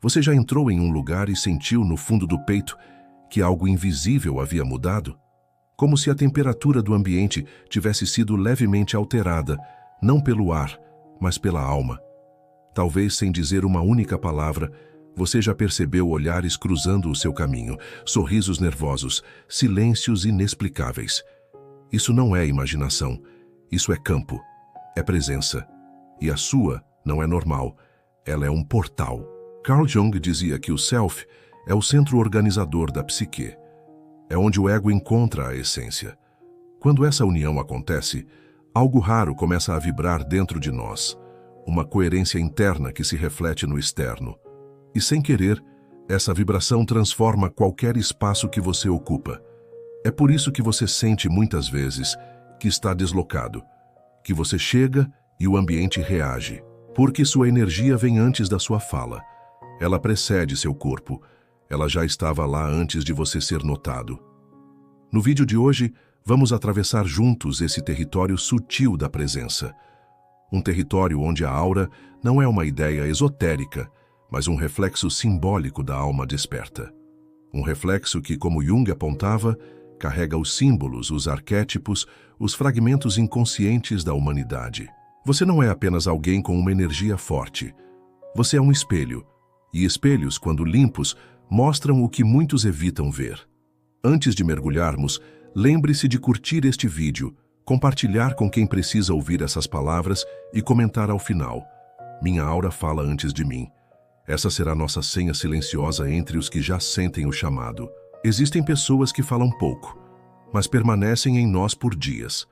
Você já entrou em um lugar e sentiu no fundo do peito que algo invisível havia mudado? Como se a temperatura do ambiente tivesse sido levemente alterada, não pelo ar, mas pela alma. Talvez sem dizer uma única palavra, você já percebeu olhares cruzando o seu caminho, sorrisos nervosos, silêncios inexplicáveis. Isso não é imaginação, isso é campo, é presença. E a sua não é normal, ela é um portal. Carl Jung dizia que o self é o centro organizador da psique. É onde o ego encontra a essência. Quando essa união acontece, algo raro começa a vibrar dentro de nós, uma coerência interna que se reflete no externo. E sem querer, essa vibração transforma qualquer espaço que você ocupa. É por isso que você sente muitas vezes que está deslocado, que você chega e o ambiente reage, porque sua energia vem antes da sua fala. Ela precede seu corpo. Ela já estava lá antes de você ser notado. No vídeo de hoje, vamos atravessar juntos esse território sutil da presença. Um território onde a aura não é uma ideia esotérica, mas um reflexo simbólico da alma desperta. Um reflexo que, como Jung apontava, carrega os símbolos, os arquétipos, os fragmentos inconscientes da humanidade. Você não é apenas alguém com uma energia forte. Você é um espelho. E espelhos, quando limpos, mostram o que muitos evitam ver. Antes de mergulharmos, lembre-se de curtir este vídeo, compartilhar com quem precisa ouvir essas palavras e comentar ao final. Minha aura fala antes de mim. Essa será nossa senha silenciosa entre os que já sentem o chamado. Existem pessoas que falam pouco, mas permanecem em nós por dias.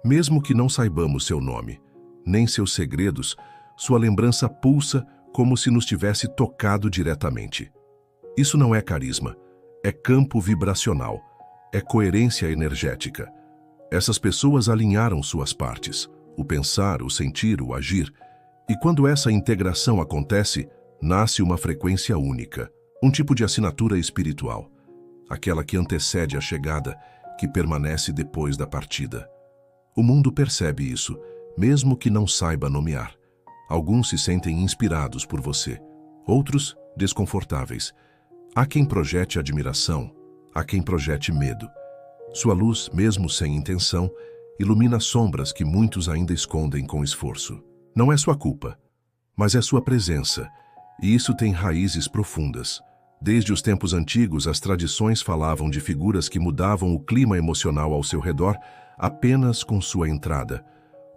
Mesmo que não saibamos seu nome, nem seus segredos, sua lembrança pulsa como se nos tivesse tocado diretamente. Isso não é carisma, é campo vibracional, é coerência energética. Essas pessoas alinharam suas partes, o pensar, o sentir, o agir, e quando essa integração acontece, nasce uma frequência única, um tipo de assinatura espiritual, aquela que antecede a chegada, que permanece depois da partida. O mundo percebe isso, mesmo que não saiba nomear. Alguns se sentem inspirados por você, outros desconfortáveis. Há quem projete admiração, há quem projete medo. Sua luz, mesmo sem intenção, ilumina sombras que muitos ainda escondem com esforço. Não é sua culpa, mas é sua presença, e isso tem raízes profundas. Desde os tempos antigos, as tradições falavam de figuras que mudavam o clima emocional ao seu redor apenas com sua entrada.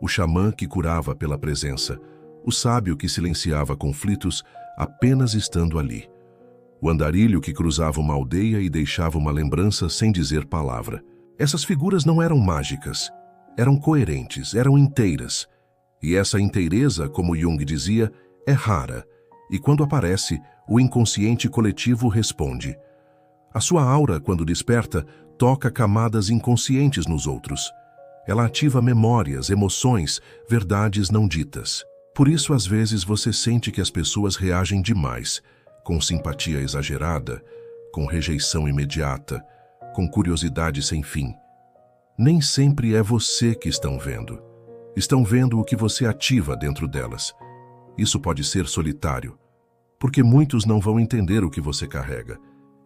O xamã que curava pela presença, o sábio que silenciava conflitos apenas estando ali. O andarilho que cruzava uma aldeia e deixava uma lembrança sem dizer palavra. Essas figuras não eram mágicas, eram coerentes, eram inteiras. E essa inteireza, como Jung dizia, é rara. E quando aparece, o inconsciente coletivo responde. A sua aura, quando desperta, toca camadas inconscientes nos outros. Ela ativa memórias, emoções, verdades não ditas. Por isso, às vezes, você sente que as pessoas reagem demais, com simpatia exagerada, com rejeição imediata, com curiosidade sem fim. Nem sempre é você que estão vendo. Estão vendo o que você ativa dentro delas. Isso pode ser solitário, porque muitos não vão entender o que você carrega,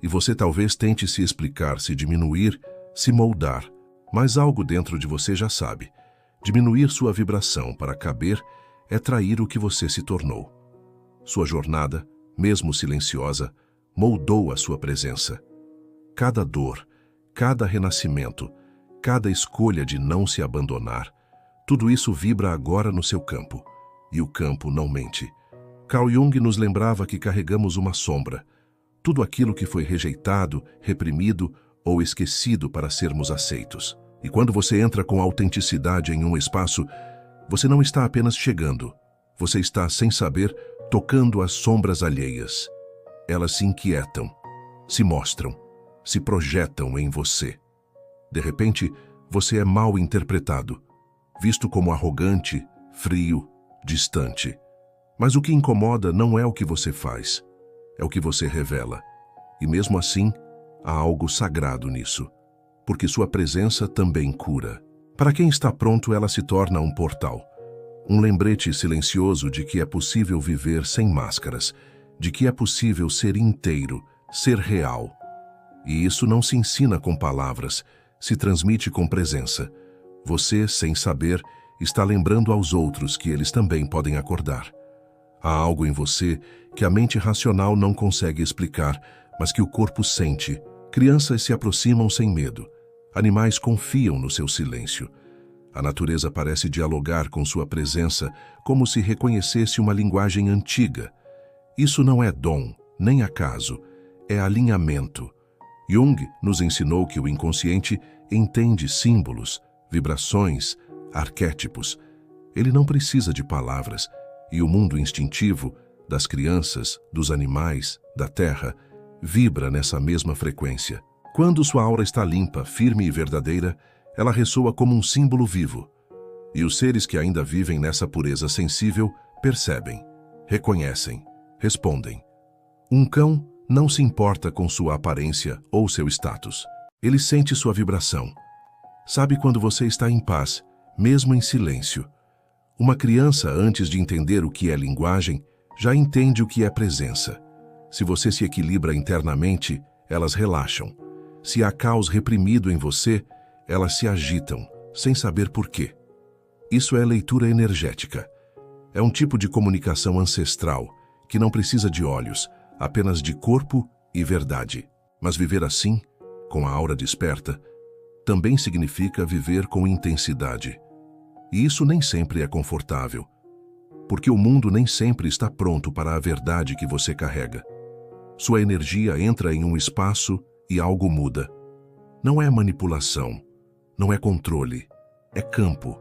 e você talvez tente se explicar, se diminuir, se moldar, mas algo dentro de você já sabe. Diminuir sua vibração para caber é trair o que você se tornou. Sua jornada, mesmo silenciosa, moldou a sua presença. Cada dor, cada renascimento, cada escolha de não se abandonar, tudo isso vibra agora no seu campo. E o campo não mente. Carl Jung nos lembrava que carregamos uma sombra. Tudo aquilo que foi rejeitado, reprimido ou esquecido para sermos aceitos. E quando você entra com autenticidade em um espaço, você não está apenas chegando. Você está, sem saber, tocando as sombras alheias. Elas se inquietam, se mostram, se projetam em você. De repente, você é mal interpretado, visto como arrogante, frio, distante. Mas o que incomoda não é o que você faz, é o que você revela. E mesmo assim, há algo sagrado nisso, porque sua presença também cura. Para quem está pronto, ela se torna um portal. Um lembrete silencioso de que é possível viver sem máscaras, de que é possível ser inteiro, ser real. E isso não se ensina com palavras, se transmite com presença. Você, sem saber, está lembrando aos outros que eles também podem acordar. Há algo em você que a mente racional não consegue explicar, mas que o corpo sente. Crianças se aproximam sem medo. Animais confiam no seu silêncio. A natureza parece dialogar com sua presença como se reconhecesse uma linguagem antiga. Isso não é dom, nem acaso, é alinhamento. Jung nos ensinou que o inconsciente entende símbolos, vibrações, arquétipos. Ele não precisa de palavras, e o mundo instintivo, das crianças, dos animais, da terra, vibra nessa mesma frequência. Quando sua aura está limpa, firme e verdadeira, ela ressoa como um símbolo vivo. E os seres que ainda vivem nessa pureza sensível percebem, reconhecem, respondem. Um cão não se importa com sua aparência ou seu status. Ele sente sua vibração. Sabe quando você está em paz, mesmo em silêncio. Uma criança, antes de entender o que é linguagem, já entende o que é presença. Se você se equilibra internamente, elas relaxam. Se há caos reprimido em você, elas se agitam, sem saber por quê. Isso é leitura energética. É um tipo de comunicação ancestral, que não precisa de olhos, apenas de corpo e verdade. Mas viver assim, com a aura desperta, também significa viver com intensidade. E isso nem sempre é confortável, porque o mundo nem sempre está pronto para a verdade que você carrega. Sua energia entra em um espaço e algo muda. Não é manipulação, não é controle, é campo.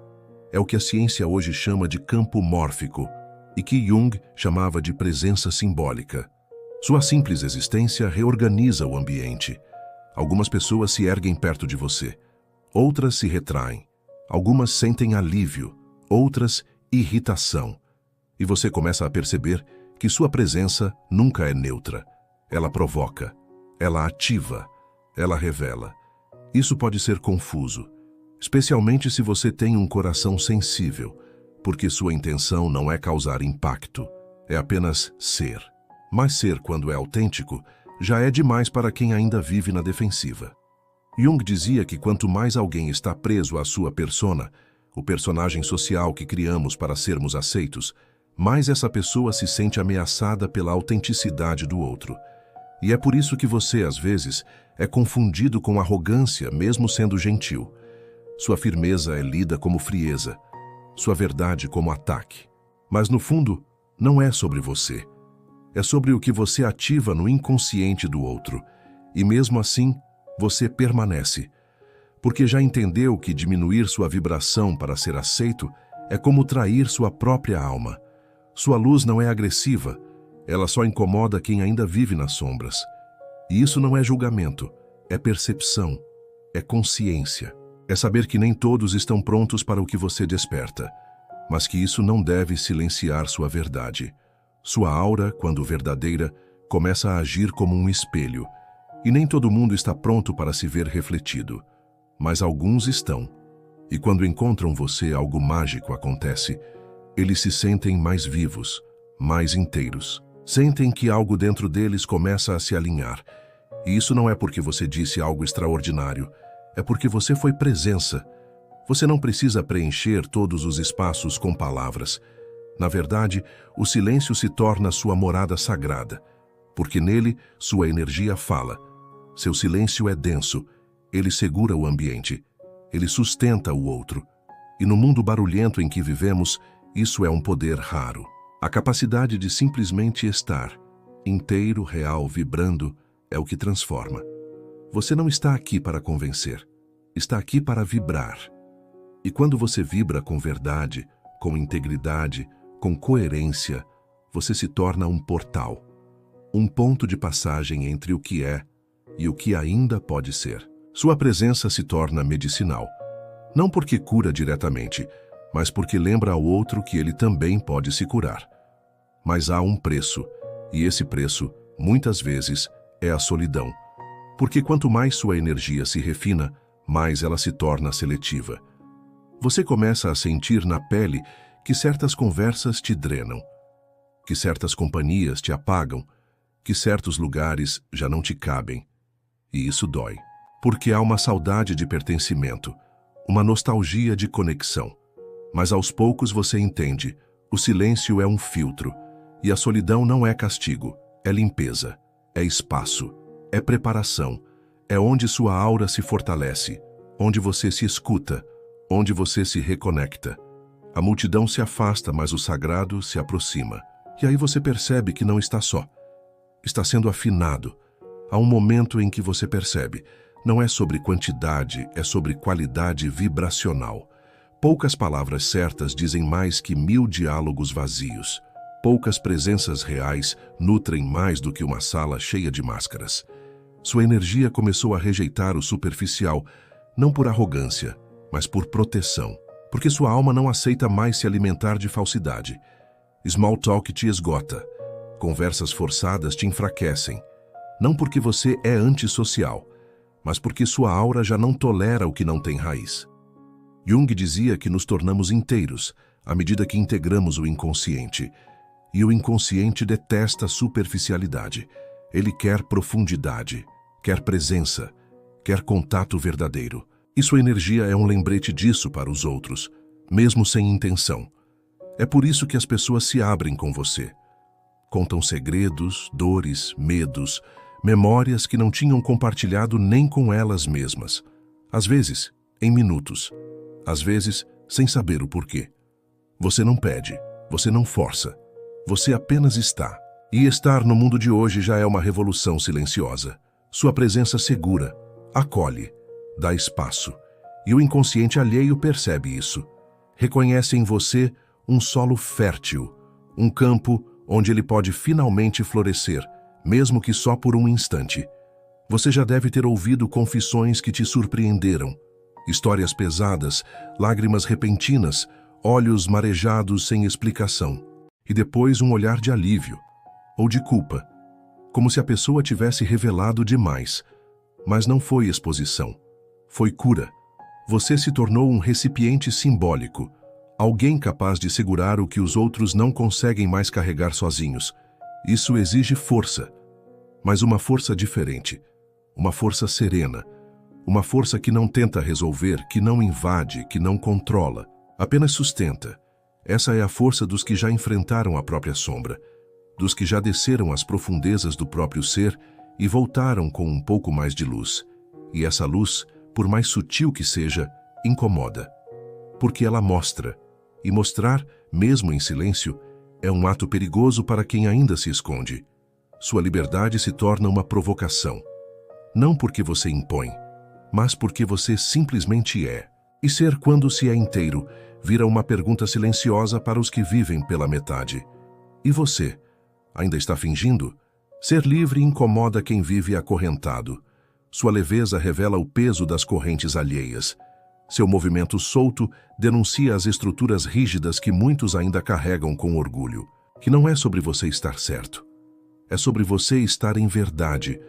É o que a ciência hoje chama de campo mórfico e que Jung chamava de presença simbólica. Sua simples existência reorganiza o ambiente. Algumas pessoas se erguem perto de você, outras se retraem. Algumas sentem alívio, outras irritação. E você começa a perceber que sua presença nunca é neutra. Ela provoca, ela ativa, ela revela. Isso pode ser confuso, especialmente se você tem um coração sensível, porque sua intenção não é causar impacto, é apenas ser. Mas ser, quando é autêntico, já é demais para quem ainda vive na defensiva. Jung dizia que quanto mais alguém está preso à sua persona, o personagem social que criamos para sermos aceitos, mais essa pessoa se sente ameaçada pela autenticidade do outro. E é por isso que você, às vezes, é confundido com arrogância, mesmo sendo gentil. Sua firmeza é lida como frieza, sua verdade como ataque. Mas, no fundo, não é sobre você. É sobre o que você ativa no inconsciente do outro. E mesmo assim, você permanece, porque já entendeu que diminuir sua vibração para ser aceito é como trair sua própria alma. Sua luz não é agressiva, ela só incomoda quem ainda vive nas sombras. E isso não é julgamento, é percepção, é consciência. É saber que nem todos estão prontos para o que você desperta, mas que isso não deve silenciar sua verdade. Sua aura, quando verdadeira, começa a agir como um espelho. E nem todo mundo está pronto para se ver refletido, mas alguns estão. E quando encontram você, algo mágico acontece. Eles se sentem mais vivos, mais inteiros. Sentem que algo dentro deles começa a se alinhar. E isso não é porque você disse algo extraordinário, é porque você foi presença. Você não precisa preencher todos os espaços com palavras. Na verdade, o silêncio se torna sua morada sagrada, porque nele sua energia fala. Seu silêncio é denso, ele segura o ambiente, ele sustenta o outro. E no mundo barulhento em que vivemos, isso é um poder raro. A capacidade de simplesmente estar, inteiro, real, vibrando, é o que transforma. Você não está aqui para convencer, está aqui para vibrar. E quando você vibra com verdade, com integridade, com coerência, você se torna um portal, um ponto de passagem entre o que é e o que ainda pode ser. Sua presença se torna medicinal, não porque cura diretamente, mas porque lembra ao outro que ele também pode se curar. Mas há um preço, e esse preço, muitas vezes, é a solidão. Porque quanto mais sua energia se refina, mais ela se torna seletiva. Você começa a sentir na pele que certas conversas te drenam. que certas companhias te apagam, que certos lugares já não te cabem. E isso dói, porque há uma saudade de pertencimento, uma nostalgia de conexão. Mas aos poucos você entende, o silêncio é um filtro, e a solidão não é castigo, é limpeza, é espaço, é preparação, é onde sua aura se fortalece, onde você se escuta, onde você se reconecta. A multidão se afasta, mas o sagrado se aproxima. E aí você percebe que não está só. Está sendo afinado. Há um momento em que você percebe. Não é sobre quantidade, é sobre qualidade vibracional. Poucas palavras certas dizem mais que 1000 diálogos vazios. Poucas presenças reais nutrem mais do que uma sala cheia de máscaras. Sua energia começou a rejeitar o superficial, não por arrogância, mas por proteção. Porque sua alma não aceita mais se alimentar de falsidade. Small talk te esgota. Conversas forçadas te enfraquecem. Não porque você é antissocial, mas porque sua aura já não tolera o que não tem raiz. Jung dizia que nos tornamos inteiros à medida que integramos o inconsciente. E o inconsciente detesta superficialidade. Ele quer profundidade, quer presença, quer contato verdadeiro. E sua energia é um lembrete disso para os outros, mesmo sem intenção. É por isso que as pessoas se abrem com você. Contam segredos, dores, medos, memórias que não tinham compartilhado nem com elas mesmas. Às vezes, em minutos. Às vezes, sem saber o porquê. Você não pede, você não força. Você apenas está. E estar no mundo de hoje já é uma revolução silenciosa. Sua presença segura, acolhe, dá espaço. E o inconsciente alheio percebe isso. Reconhece em você um solo fértil, um campo onde ele pode finalmente florescer, mesmo que só por um instante. Você já deve ter ouvido confissões que te surpreenderam. Histórias pesadas, lágrimas repentinas, olhos marejados sem explicação. E depois um olhar de alívio, ou de culpa, como se a pessoa tivesse revelado demais. Mas não foi exposição, foi cura. Você se tornou um recipiente simbólico, alguém capaz de segurar o que os outros não conseguem mais carregar sozinhos. Isso exige força, mas uma força diferente, uma força serena, uma força que não tenta resolver, que não invade, que não controla, apenas sustenta. Essa é a força dos que já enfrentaram a própria sombra, dos que já desceram às profundezas do próprio ser e voltaram com um pouco mais de luz. E essa luz, por mais sutil que seja, incomoda. Porque ela mostra. E mostrar, mesmo em silêncio, é um ato perigoso para quem ainda se esconde. Sua liberdade se torna uma provocação. Não porque você impõe, mas porque você simplesmente é. E ser quando se é inteiro vira uma pergunta silenciosa para os que vivem pela metade. E você? Ainda está fingindo? Ser livre incomoda quem vive acorrentado. Sua leveza revela o peso das correntes alheias. Seu movimento solto denuncia as estruturas rígidas que muitos ainda carregam com orgulho. Que não é sobre você estar certo. É sobre você estar em verdade.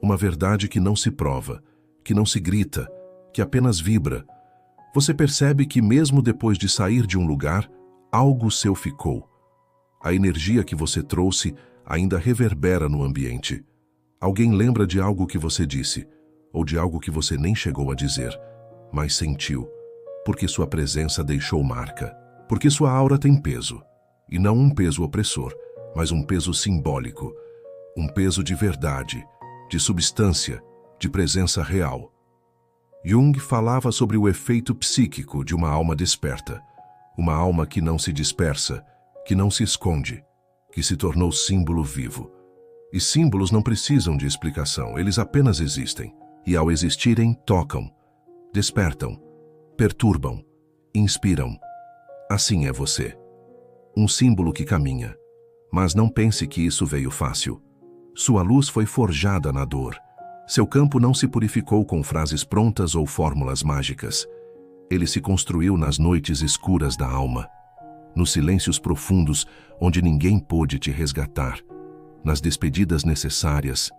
Uma verdade que não se prova, que não se grita, que apenas vibra. Você percebe que mesmo depois de sair de um lugar, algo seu ficou. A energia que você trouxe ainda reverbera no ambiente. Alguém lembra de algo que você disse, ou de algo que você nem chegou a dizer, mas sentiu, porque sua presença deixou marca, porque sua aura tem peso, e não um peso opressor, mas um peso simbólico, um peso de verdade, de substância, de presença real. Jung falava sobre o efeito psíquico de uma alma desperta, uma alma que não se dispersa, que não se esconde, que se tornou símbolo vivo. E símbolos não precisam de explicação, eles apenas existem. E ao existirem, tocam, despertam, perturbam, inspiram. Assim é você. Um símbolo que caminha. Mas não pense que isso veio fácil. Sua luz foi forjada na dor. Seu campo não se purificou com frases prontas ou fórmulas mágicas. Ele se construiu nas noites escuras da alma, nos silêncios profundos onde ninguém pôde te resgatar, nas despedidas necessárias,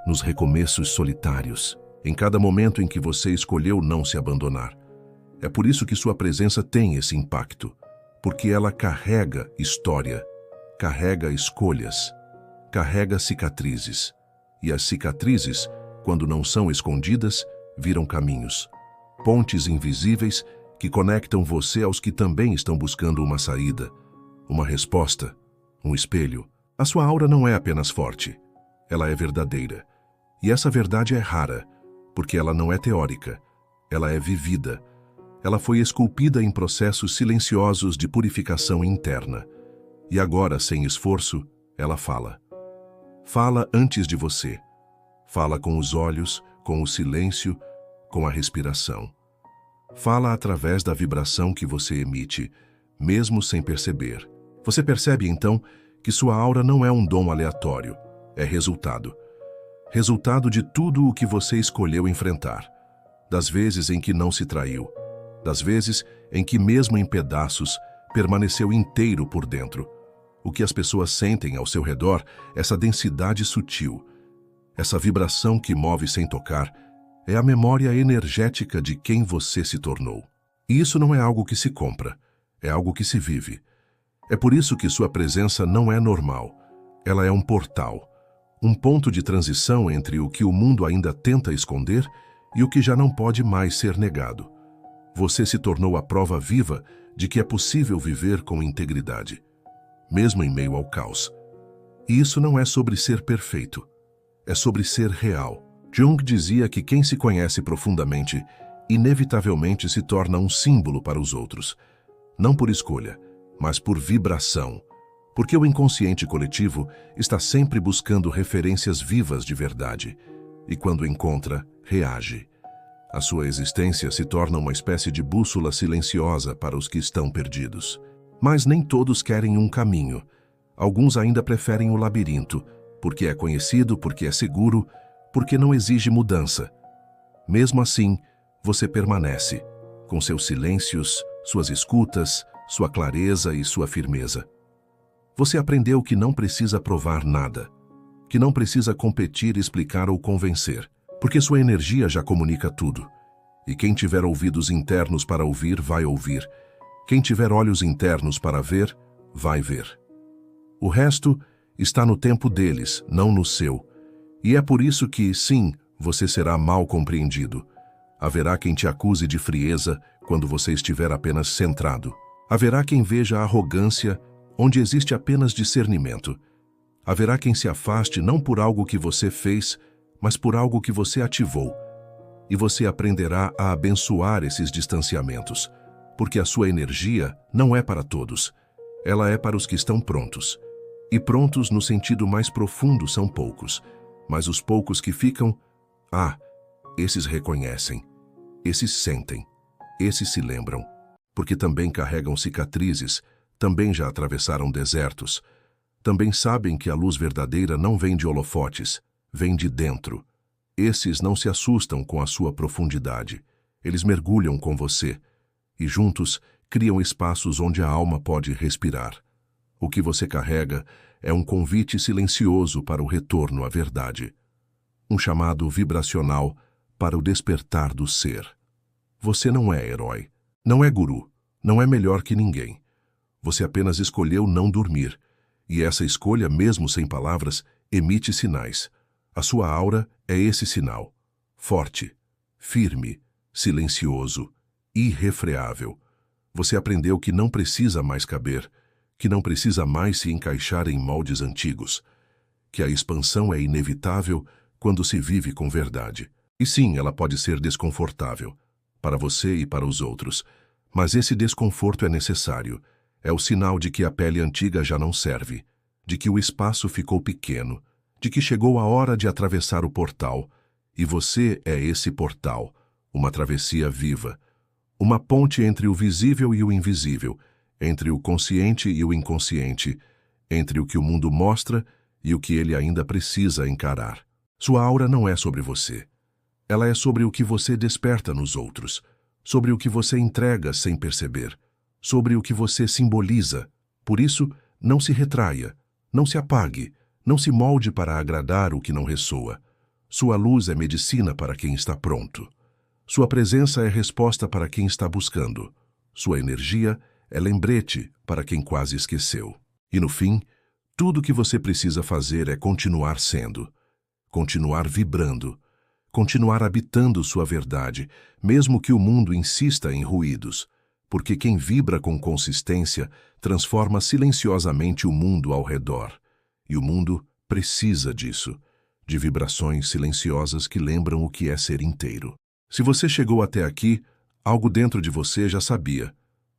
nos recomeços solitários, em cada momento em que você escolheu não se abandonar. É por isso que sua presença tem esse impacto, porque ela carrega história, carrega escolhas, carrega cicatrizes. E as cicatrizes, quando não são escondidas, viram caminhos, pontes invisíveis que conectam você aos que também estão buscando uma saída, uma resposta, um espelho. A sua aura não é apenas forte, ela é verdadeira. E essa verdade é rara, porque ela não é teórica, ela é vivida. Ela foi esculpida em processos silenciosos de purificação interna. E agora, sem esforço, ela fala. Fala antes de você. Fala com os olhos, com o silêncio, com a respiração. Fala através da vibração que você emite, mesmo sem perceber. Você percebe, então, que sua aura não é um dom aleatório, é resultado. Resultado de tudo o que você escolheu enfrentar. Das vezes em que não se traiu. Das vezes em que, mesmo em pedaços, permaneceu inteiro por dentro. O que as pessoas sentem ao seu redor, essa densidade sutil, essa vibração que move sem tocar, é a memória energética de quem você se tornou. E isso não é algo que se compra, é algo que se vive. É por isso que sua presença não é normal. Ela é um portal, um ponto de transição entre o que o mundo ainda tenta esconder e o que já não pode mais ser negado. Você se tornou a prova viva de que é possível viver com integridade, mesmo em meio ao caos. E isso não é sobre ser perfeito, é sobre ser real. Jung dizia que quem se conhece profundamente, inevitavelmente se torna um símbolo para os outros. Não por escolha, mas por vibração. Porque o inconsciente coletivo está sempre buscando referências vivas de verdade. E quando encontra, reage. A sua existência se torna uma espécie de bússola silenciosa para os que estão perdidos. Mas nem todos querem um caminho. Alguns ainda preferem o labirinto, porque é conhecido, porque é seguro, porque não exige mudança. Mesmo assim, você permanece, com seus silêncios, suas escutas, sua clareza e sua firmeza. Você aprendeu que não precisa provar nada, que não precisa competir, explicar ou convencer, porque sua energia já comunica tudo. E quem tiver ouvidos internos para ouvir, vai ouvir. Quem tiver olhos internos para ver, vai ver. O resto está no tempo deles, não no seu. E é por isso que, sim, você será mal compreendido. Haverá quem te acuse de frieza quando você estiver apenas centrado. Haverá quem veja arrogância onde existe apenas discernimento. Haverá quem se afaste não por algo que você fez, mas por algo que você ativou. E você aprenderá a abençoar esses distanciamentos, porque a sua energia não é para todos. Ela é para os que estão prontos. E prontos no sentido mais profundo são poucos. Mas os poucos que ficam, esses reconhecem, esses sentem, esses se lembram, porque também carregam cicatrizes, também já atravessaram desertos, também sabem que a luz verdadeira não vem de holofotes, vem de dentro. Esses não se assustam com a sua profundidade, eles mergulham com você, e juntos criam espaços onde a alma pode respirar. O que você carrega é um convite silencioso para o retorno à verdade. Um chamado vibracional para o despertar do ser. Você não é herói, não é guru, não é melhor que ninguém. Você apenas escolheu não dormir, e essa escolha, mesmo sem palavras, emite sinais. A sua aura é esse sinal. Forte, firme, silencioso, irrefreável. Você aprendeu que não precisa mais caber, que não precisa mais se encaixar em moldes antigos, que a expansão é inevitável quando se vive com verdade. E sim, ela pode ser desconfortável, para você e para os outros, mas esse desconforto é necessário. É o sinal de que a pele antiga já não serve, de que o espaço ficou pequeno, de que chegou a hora de atravessar o portal, e você é esse portal, uma travessia viva, uma ponte entre o visível e o invisível, entre o consciente e o inconsciente, entre o que o mundo mostra e o que ele ainda precisa encarar. Sua aura não é sobre você. Ela é sobre o que você desperta nos outros, sobre o que você entrega sem perceber, sobre o que você simboliza. Por isso, não se retraia, não se apague, não se molde para agradar o que não ressoa. Sua luz é medicina para quem está pronto. Sua presença é resposta para quem está buscando. Sua energia é lembrete para quem quase esqueceu. E no fim, Tudo o que você precisa fazer é continuar sendo, continuar vibrando, continuar habitando sua verdade, mesmo que o mundo insista em ruídos, porque quem vibra com consistência transforma silenciosamente o mundo ao redor. E o mundo precisa disso, de vibrações silenciosas que lembram o que é ser inteiro. Se você chegou até aqui, algo dentro de você já sabia,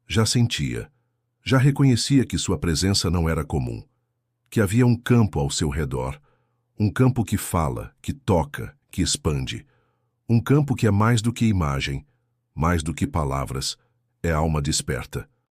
já sentia, já reconhecia que sua presença não era comum, que havia um campo ao seu redor, um campo que fala, que toca, que expande, um campo que é mais do que imagem, mais do que palavras, é alma desperta.